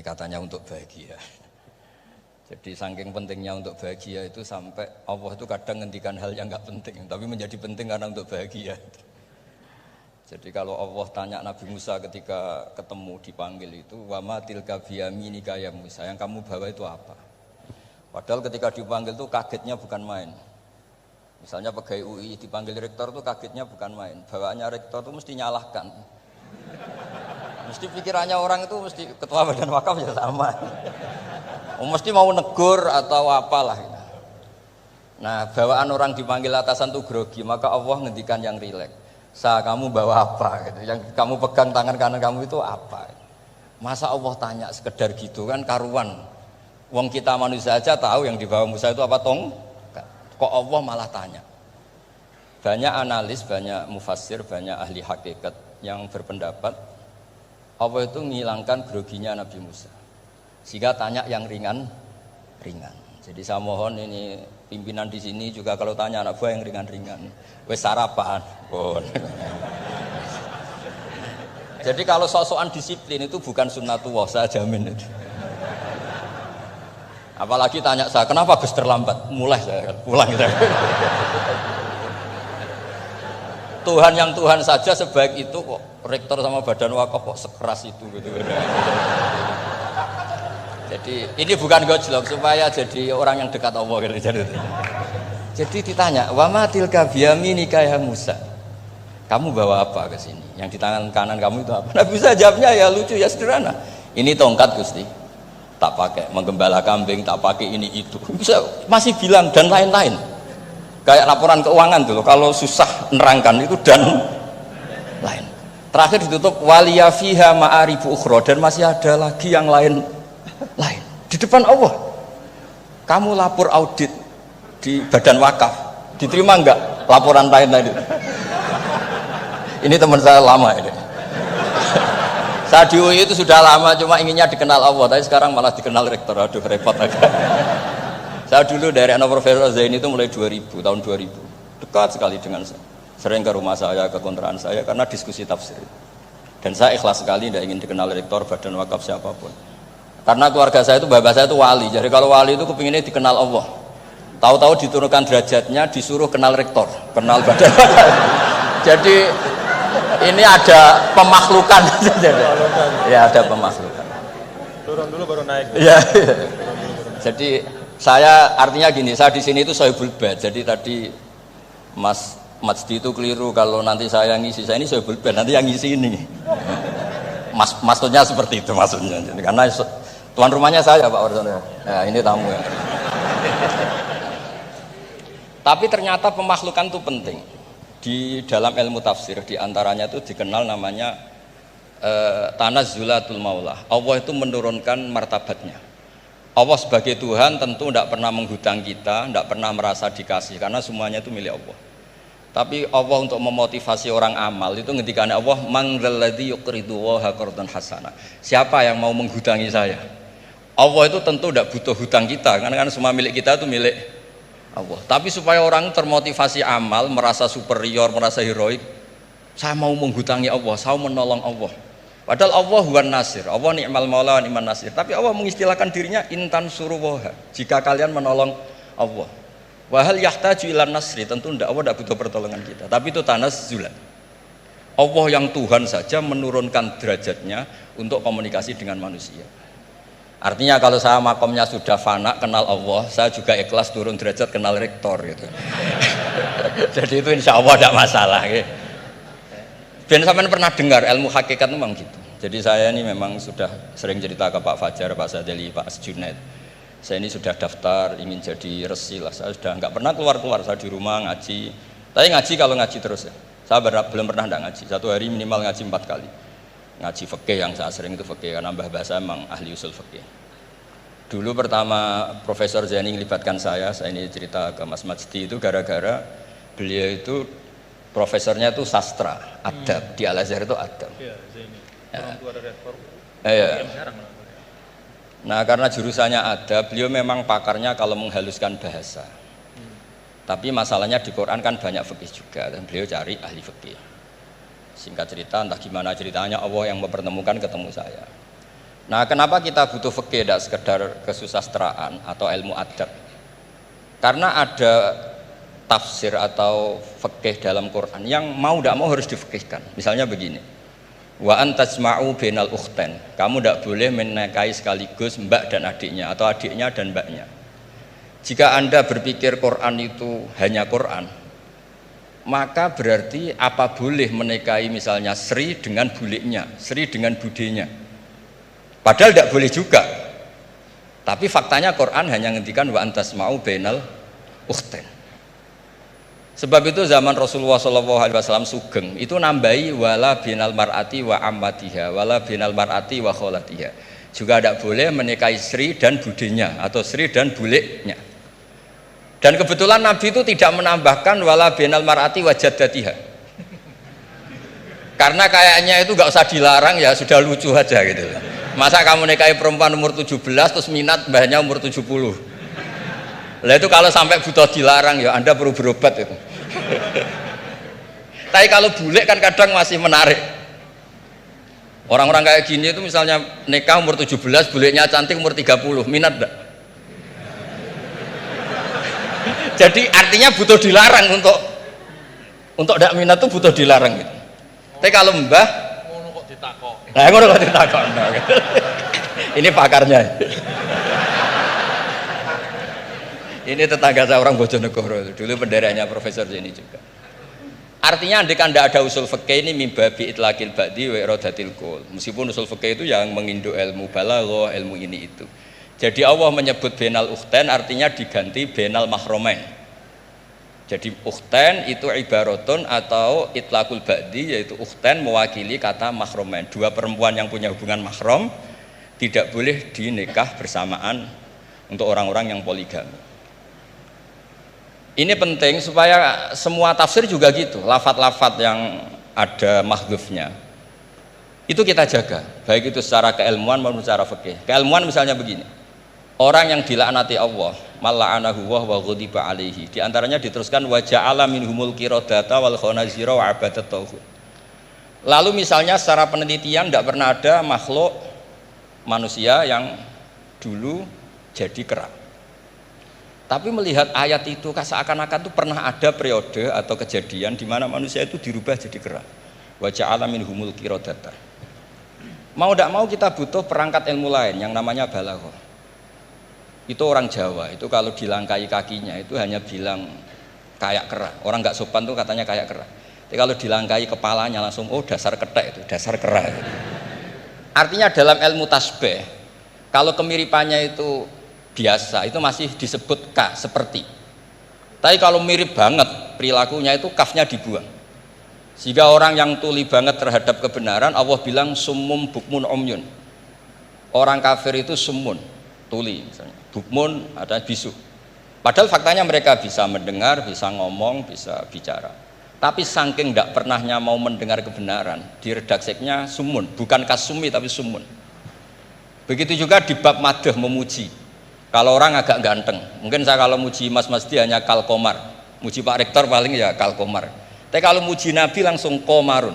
Ini katanya untuk bahagia. Jadi saking pentingnya untuk bahagia itu sampai Allah itu kadang ngendikan hal yang nggak penting, tapi menjadi penting karena untuk bahagia. Jadi kalau Allah tanya Nabi Musa ketika ketemu dipanggil itu, wa ma tilka biyaminika ya Musa, yang kamu bawa itu apa? Padahal ketika dipanggil itu kagetnya bukan main. Misalnya pegawai UI dipanggil rektor itu kagetnya bukan main. Bawaannya rektor itu mesti nyalahkan. Mesti pikirannya orang itu mesti ketua badan wakaf ya sama. Mesti mau negur atau apalah. Nah, bawaan orang dipanggil atasan tuh grogi, maka Allah ngendikan yang rileks. Kamu bawa apa? Gitu. Yang kamu pegang tangan kanan kamu itu apa? Masa Allah tanya sekedar gitu kan karuan. Wong kita manusia aja tahu yang dibawa Musa itu apa tong? Kok Allah malah tanya? Banyak analis, banyak mufassir, banyak ahli hakikat yang berpendapat Allah itu menghilangkan groginya Nabi Musa. Sehingga tanya yang ringan. Jadi saya mohon ini pimpinan di sini juga kalau tanya anak buah yang ringan-ringan. Wes sarapan. Bon. Jadi kalau sok-sokan disiplin itu bukan sunnatullah, saya jamin itu. Apalagi tanya saya, kenapa Gus terlambat? Mulai saya pulang gitu. Tuhan yang Tuhan saja sebaik itu kok rektor sama badan wakaf kok sekeras itu gitu. Jadi ini bukan gojlok supaya jadi orang yang dekat Allah gitu. Jadi ditanya, wa ma tilka biyaminika ya Musa. Kamu bawa apa ke sini? Yang di tangan kanan kamu itu apa? Nabi Musa jawabnya ya lucu ya sederhana. Ini tongkat Gusti. Tak pakai menggembala kambing, tak pakai ini itu. Bisa masih bilang dan lain-lain. Kayak laporan keuangan tuh, kalau susah nerangkan itu dan lain. Terakhir ditutup waliya fiha ma'aribu ukhra, dan masih ada lagi yang lain di depan Allah. Kamu lapor audit di badan wakaf, diterima enggak laporan lain tadi? Ini teman saya lama ini. Saya di UI itu sudah lama, cuma inginnya dikenal Allah, tapi sekarang malah dikenal rektor. Aduh repot agak. Saya dulu dari anak Profesor Zaini itu mulai 2000, tahun 2000. Dekat sekali dengan saya. Sering ke rumah saya, ke kontrakan saya karena diskusi tafsir. Dan saya ikhlas sekali tidak ingin dikenal rektor, badan wakaf siapapun. Karena keluarga saya itu, bapak saya itu wali. Jadi kalau wali itu kepinginnya dikenal Allah. Tahu-tahu diturunkan derajatnya, disuruh kenal rektor, kenal badan wakaf. Jadi ini ada pemakhlukan. Ya ada pemakhlukan. Turun dulu baru naik. Ya. Jadi saya artinya gini, saya di sini itu sohibul bait. Jadi tadi Mas Majdi itu keliru kalau nanti saya ngisi. Saya ini sohibul bait, nanti yang ngisi ini. Maksudnya seperti itu maksudnya. Jadi, karena tuan rumahnya saya Pak Warsono. Nah, ini tamu ya. Tapi ternyata pemakhlukan itu penting. Di dalam ilmu tafsir diantaranya itu dikenal namanya tanazzulatul maula. Allah itu menurunkan martabatnya. Allah sebagai Tuhan tentu tidak pernah menghutang kita, tidak pernah merasa dikasih karena semuanya itu milik Allah. Tapi Allah untuk memotivasi orang amal itu ngendikan Allah mangzalladzi yuqridu waha qardan hasana. Siapa yang mau menghutangi saya? Allah itu tentu tidak butuh hutang kita karena kan semua milik kita itu milik Allah. Tapi supaya orang termotivasi amal, merasa superior, merasa heroik, saya mau menghutangi Allah, saya mau menolong Allah. Padahal Allah huwan nasir, Allah ni'mal maula wa ni'man nasir. Tapi Allah mengistilahkan dirinya intan suruwaha, jika kalian menolong Allah. Wahal yahtaju ilan nasri, tentu tidak, Allah tidak butuh pertolongan kita. Tapi itu tanazzulan. Allah yang Tuhan saja menurunkan derajatnya untuk komunikasi dengan manusia. Artinya kalau saya makomnya sudah fana kenal Allah, saya juga ikhlas turun derajat kenal rektor gitu. Jadi itu insya Allah tidak masalah. Gitu. Ben sampean pernah dengar ilmu hakikat memang gitu. Jadi saya ini memang sudah sering cerita ke Pak Fajar, Pak Sadeli, Pak Junaid. Saya ini sudah daftar ingin jadi resi lah. Saya sudah nggak pernah keluar-keluar. Saya di rumah ngaji. Tapi ngaji kalau ngaji terus ya. Saya belum pernah nggak ngaji. Satu hari minimal ngaji 4 kali. Ngaji fikih yang saya sering itu fikih karena mbah bahasa memang ahli usul fikih. Dulu pertama Profesor Zaini melibatkan saya ini cerita ke Mas Majdi itu gara-gara beliau itu profesornya itu sastra, adab, di Al-Azhar itu adab. Iya, Zaini. Orang tua dari rektor. Iya. Nah, karena jurusannya adab, beliau memang pakarnya kalau menghaluskan bahasa. Tapi masalahnya di Quran kan banyak fikih juga dan beliau cari ahli fikih. Singkat cerita, entah gimana ceritanya Allah yang mempertemukan ketemu saya. Nah, kenapa kita butuh fikih, tidak sekedar kesusastraan atau ilmu adab? Karena ada tafsir atau fikih dalam Quran yang mau tidak mau harus difikihkan. Misalnya begini, wa antasma'u bainal ukhtain, kamu tidak boleh menikahi sekaligus mbak dan adiknya atau adiknya dan mbaknya. Jika Anda berpikir Quran itu hanya Quran, maka berarti apa boleh menikahi misalnya Sri dengan buliknya, Sri dengan budenya. Padahal tidak boleh juga. Tapi faktanya Quran hanya ngendikan wa antasma'u bainal ukhtain. Sebab itu zaman Rasulullah SAW sugeng itu nambahi wala binal mar'ati wa ammatiha wala binal mar'ati wa kholatiha. Juga tidak boleh menikahi Sri dan budenya atau Sri dan buliknya. Dan kebetulan Nabi itu tidak menambahkan wala binal mar'ati wa jaddatiha. Karena kayaknya itu nggak usah dilarang, ya sudah lucu aja gitu. Masa kamu nikahi perempuan umur 17 terus minat mbahnya umur 70. Lah itu kalau sampai butuh dilarang ya Anda perlu berobat itu. Tapi kalau bule kan kadang masih menarik. Orang-orang kayak gini itu misalnya nikah umur 17, bulenya cantik umur 30, minat enggak? Jadi artinya butuh dilarang untuk enggak minat itu butuh dilarang gitu. Tapi kalau mbah ngono kok ditakok. Nah, ngono kok ditakok. Ini pakarnya. Ini tetangga saya orang Bojonegoro, dulu benderanya Profesor Zeni juga. Artinya andai kan tidak ada usul fikih ini mimbabi itlaqil ba'di wa iradatil qul. Meskipun usul fikih itu yang menginduk ilmu balaghah, ilmu ini itu. Jadi Allah menyebut bainal ukhtain artinya diganti bainal mahromain. Jadi ukhtain itu ibaratun atau itlaqul ba'di, yaitu ukhtain mewakili kata mahromain. Dua perempuan yang punya hubungan mahram tidak boleh dinikah bersamaan untuk orang-orang yang poligami. Ini penting supaya semua tafsir juga gitu, lafat-lafat yang ada mahdzufnya itu kita jaga, baik itu secara keilmuan maupun secara fikih. Keilmuan misalnya begini, orang yang dilaknati Allah, mala'anahu wa ghadiba alaihi, di antaranya diteruskan wa ja'ala minhumul qiradata wal khanazira wa abadat tauhid. Lalu misalnya secara penelitian tidak pernah ada makhluk manusia yang dulu jadi kera. Tapi melihat ayat itu seakan-akan itu pernah ada periode atau kejadian di mana manusia itu dirubah jadi kera. Wa ja'ala minhumul qiradata. Mau tidak mau kita butuh perangkat ilmu lain yang namanya balaghah. Itu orang Jawa, itu kalau dilangkai kakinya itu hanya bilang kayak kera. Orang nggak sopan tuh katanya kayak kera. Tapi kalau dilangkai kepalanya langsung oh dasar ketek itu, dasar kera. Artinya dalam ilmu tasbih, kalau kemiripannya itu biasa itu masih disebut ka seperti. Tapi kalau mirip banget perilakunya itu kafnya dibuang. Sehingga orang yang tuli banget terhadap kebenaran Allah bilang summum bukmun umyun. Orang kafir itu summun, tuli misalnya. Bukmun ada bisu. Padahal faktanya mereka bisa mendengar, bisa ngomong, bisa bicara. Tapi saking tidak pernahnya mau mendengar kebenaran, di redaksinya summun, bukan kasumi tapi summun. Begitu juga di bab madh memuji. Kalau orang agak ganteng, mungkin saya kalau muji Mas Masdi hanya kalkomar, muji Pak Rektor paling ya kalkomar. Tapi kalau muji Nabi langsung komarun,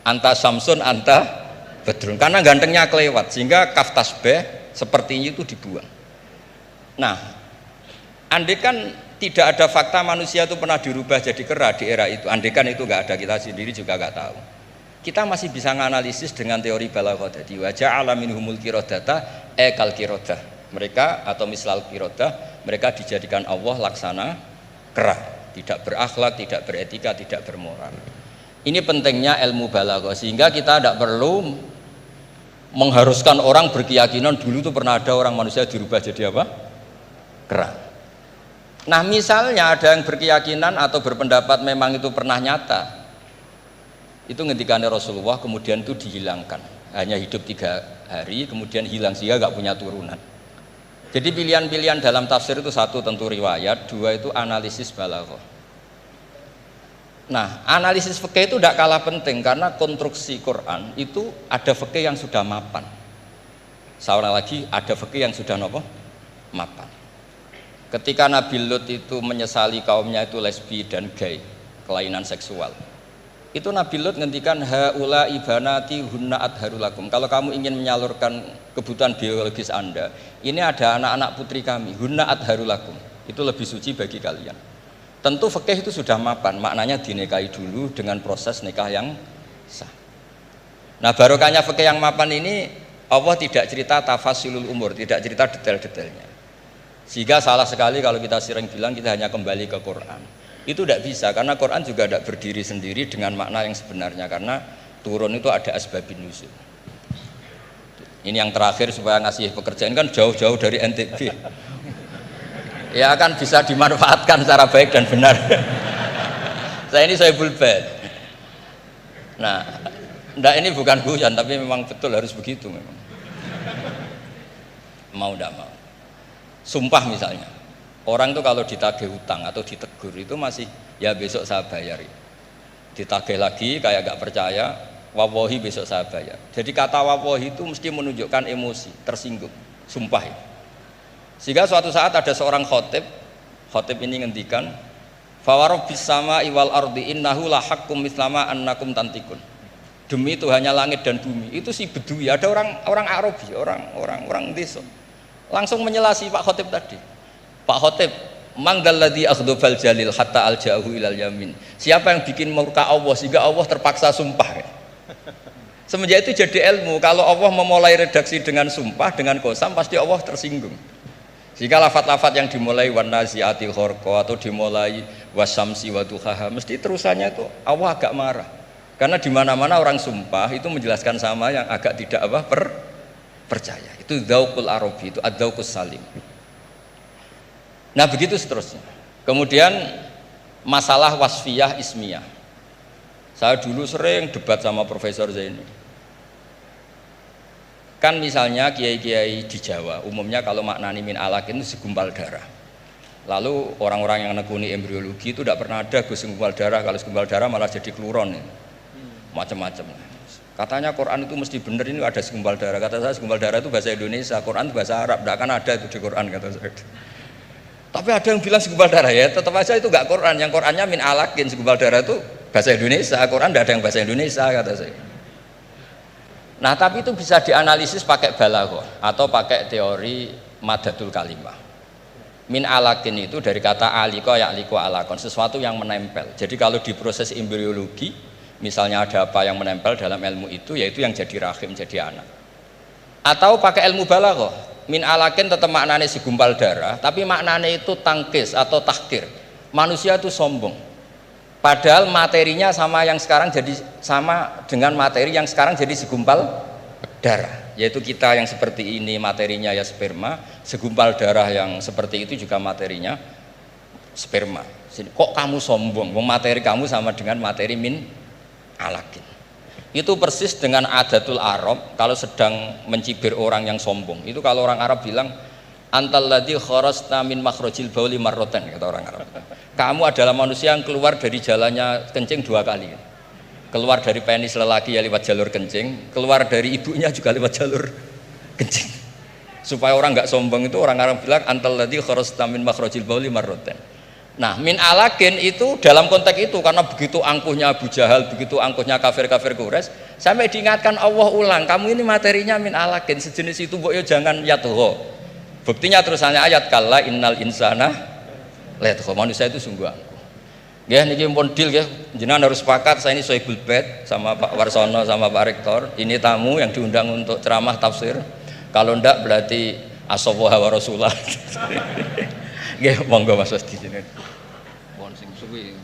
anta samsun, anta bedrun, karena gantengnya kelewat, sehingga kaf tasbih sepertinya itu dibuang. Nah, andai kan tidak ada fakta manusia itu pernah dirubah jadi kera di era itu, andai kan itu nggak ada, kita sendiri juga nggak tahu. Kita masih bisa menganalisis dengan teori balaghah tadi. Wa ja'ala minhumul qiradata kal qiradah. Mereka atau mislal qirodah, mereka dijadikan Allah laksana kera, tidak berakhlak, tidak beretika, tidak bermoral. Ini pentingnya ilmu balaghah, sehingga kita tidak perlu mengharuskan orang berkeyakinan dulu itu pernah ada orang manusia dirubah jadi apa? Kera. Nah misalnya ada yang berkeyakinan atau berpendapat memang itu pernah nyata, itu ngendikannya Rasulullah kemudian itu dihilangkan, hanya hidup 3 hari kemudian hilang sehingga nggak punya turunan. Jadi pilihan-pilihan dalam tafsir itu satu tentu riwayat, dua itu analisis balaghah. Nah, analisis fikih itu tidak kalah penting karena konstruksi Quran itu ada fikih yang sudah mapan. Seorang lagi ada fikih yang sudah mapan. Ketika Nabi Lut itu menyesali kaumnya itu lesbi dan gay, kelainan seksual. Itu Nabi Lut ngendikan haula ibanati hunna adharulakum. Kalau kamu ingin menyalurkan kebutuhan biologis Anda, ini ada anak-anak putri kami, hunna adharulakum. Itu lebih suci bagi kalian. Tentu fikih itu sudah mapan, maknanya dinikahi dulu dengan proses nikah yang sah. Nah, barokahnya fikih yang mapan ini Allah tidak cerita tafasilul umur, tidak cerita detail-detailnya. Sehingga salah sekali kalau kita sering bilang kita hanya kembali ke Quran. Itu tidak bisa, karena Quran juga tidak berdiri sendiri dengan makna yang sebenarnya, karena turun itu ada asbabun nuzul. Ini yang terakhir supaya ngasih pekerjaan kan jauh-jauh dari NTB. Ya kan bisa dimanfaatkan secara baik dan benar. Saya ini Sohibul Bait. Nah, enggak, ini bukan guyon, tapi memang betul harus begitu memang. Mau tidak mau. Sumpah misalnya. Orang tuh kalau ditagih hutang atau ditegur itu masih ya besok saya bayar. Ditagih lagi kayak gak percaya, wawahi besok saya bayar. Jadi kata wawahi itu mesti menunjukkan emosi, tersinggung, sumpah ya. Sehingga suatu saat ada seorang khotib ini ngendikan, fawarobbis sama iwal ardi innahu lahakum mislama annakum tantikun. Demi Tuhannya langit dan bumi. Itu si Bedui, ada orang Arabi, orang desa. Langsung menyelasi Pak Khotib tadi. Pak Khotib, mangdalladzi akhdhafal jalil hatta alja'ahu ilal yamin. Siapa yang bikin murka Allah sehingga Allah terpaksa sumpah? Semenjak itu jadi ilmu, kalau Allah memulai redaksi dengan sumpah, dengan qasam, pasti Allah tersinggung. Jika lafat-lafat yang dimulai wan naziati gharqa atau dimulai wasamsi wa duhaha, mesti terusannya itu Allah agak marah. Karena di mana-mana orang sumpah itu menjelaskan sama yang agak tidak percaya. Itu dzauqul arabi, itu adzauqus salim. Nah begitu seterusnya. Kemudian masalah wasfiyah ismiyah. Saya dulu sering debat sama Profesor Zaini. Kan misalnya kiai-kiai di Jawa umumnya kalau maknani min alaq itu segumpal darah. Lalu orang-orang yang nekuni embriologi itu tidak pernah ada segumpal darah. Kalau segumpal darah malah jadi kluron, macam-macam. Katanya Quran itu mesti benar, ini ada segumpal darah. Kata saya segumpal darah itu bahasa Indonesia, Quran itu bahasa Arab. Tidak akan ada itu di Quran, kata saya. Tapi ada yang bilang segumpal darah, ya tetap aja itu enggak Quran. Yang Qurannya min alakin, segumpal darah itu bahasa Indonesia. Quran tidak ada yang bahasa Indonesia, kata saya. Nah tapi itu bisa dianalisis pakai balaghah atau pakai teori madatul kalimah. Min alakin itu dari kata aliko ya'liko alakon, sesuatu yang menempel. Jadi kalau di proses embriologi misalnya ada apa yang menempel dalam ilmu itu, yaitu yang jadi rahim, jadi anak. Atau pakai ilmu balaghah, min alakin tetap maknanya segumpal darah, tapi maknanya itu tangkis atau tahkir. Manusia itu sombong. Padahal materinya sama yang sekarang jadi sama dengan materi yang sekarang jadi segumpal darah. Yaitu kita yang seperti ini materinya ya sperma, segumpal darah yang seperti itu juga materinya sperma. Kok kamu sombong? Materi kamu sama dengan materi min alakin. Itu persis dengan adatul Arab kalau sedang mencibir orang yang sombong. Itu kalau orang Arab bilang antal ladzi kharasta min makhrajil bauli marratan, kata orang Arab. Kamu adalah manusia yang keluar dari jalannya kencing 2 kali. Keluar dari penis lelaki ya lewat jalur kencing, keluar dari ibunya juga lewat jalur kencing. Supaya orang enggak sombong itu orang Arab bilang antal ladzi kharasta min makhrajil bauli marratan. Nah, min alakin itu dalam konteks itu karena begitu angkuhnya Abu Jahal, begitu angkuhnya kafir-kafir Quraisy, sampai diingatkan Allah ulang, kamu ini materinya min alakin, sejenis itu mbok yo jangan yatgha. Buktinya terusannya ayat kalla innal insana layatgha, manusia itu sungguh angkuh. Nggih niki pun deal nggih, jenengan harus sepakat, saya ini Sohibul Bait sama Pak Warsono sama Pak Rektor, ini tamu yang diundang untuk ceramah tafsir. Kalau ndak berarti asawaha wa rasulah. Nggih, monggo Mas Wasdi jenengan. Pon sing suwi.